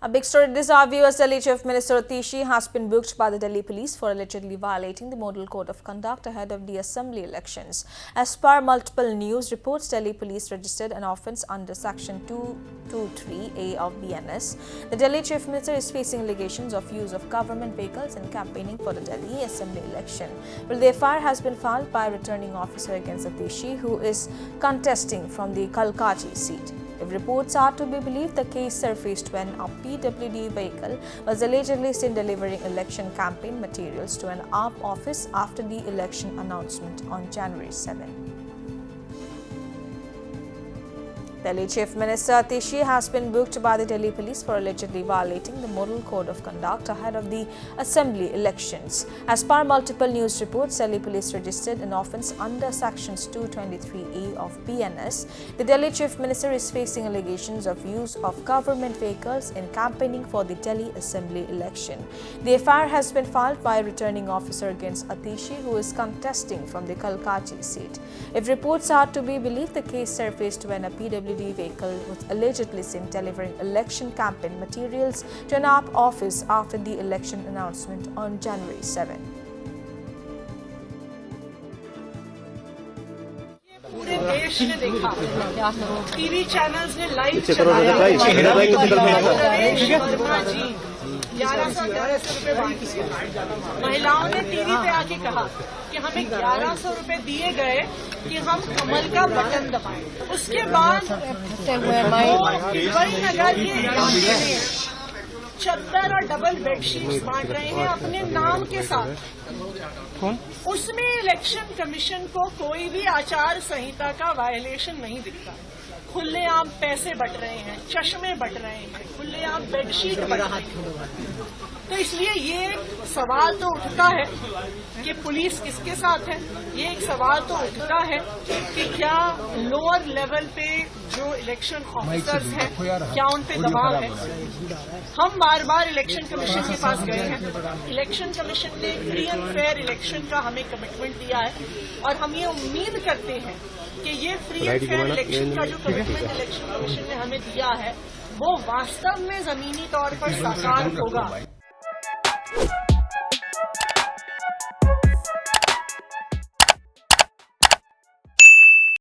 A big story this hour, viewers. Delhi Chief Minister Atishi has been booked by the Delhi police for allegedly violating the Model Code of Conduct ahead of the assembly elections. As per multiple news reports, Delhi police registered an offence under Section 223A of BNS. The Delhi Chief Minister is facing allegations of use of government vehicles in campaigning for the Delhi assembly election. Well, the FIR has been filed by a returning officer against Atishi, who is contesting from the Kalkaji seat. If reports are to be believed, the case surfaced when a PWD vehicle was allegedly seen delivering election campaign materials to an AAP office after the election announcement on January 7. Delhi Chief Minister Atishi has been booked by the Delhi police for allegedly violating the Model Code of Conduct ahead of the assembly elections. As per multiple news reports, Delhi police registered an offence under Sections 223A of BNS. The Delhi Chief Minister is facing allegations of use of government vehicles in campaigning for the Delhi assembly election. The FIR has been filed by a returning officer against Atishi, who is contesting from the Kalkaji seat. If reports are to be believed, the case surfaced when a PWD vehicle was allegedly seen delivering election campaign materials to an AAP office after the election announcement on January 7. पूरे देश ने देखा, TV channels ने live Naresh Verma जी 1100 रुपए बांट दिए। महिलाओं ने टीवी पे आके कहा कि हमें 1100 रुपए दिए गए कि हम कमल का बटन दबाएं। उसके बाद बड़ी नगर के इलाके में चद्दर और डबल बेडशीट्स बांट रहे हैं अपने नाम के साथ। उसमें इलेक्शन कमीशन को कोई भी आचार संहिता का वायलेशन नहीं दिखता। खुलेआम पैसे बट रहे हैं, चश्मे बट रहे हैं, खुलेआम बेडशीट बट रही है। तो इसलिए ये सवाल तो उठता है कि पुलिस किसके साथ है। ये एक सवाल तो उठता है कि क्या लोअर लेवल पे जो इलेक्शन ऑफिसर्स हैं, क्या उन पे दबाव है। हम बार बार इलेक्शन कमीशन के पास गए हैं। इलेक्शन कमीशन ने फ्री एंड फेयर इलेक्शन का हमें कमिटमेंट दिया है और हम ये उम्मीद करते हैं कि ये फ्री एंड फेयर इलेक्शन का जो कमिटमेंट इलेक्शन कमीशन ने हमें दिया है वो वास्तव में जमीनी तौर पर साकार होगा।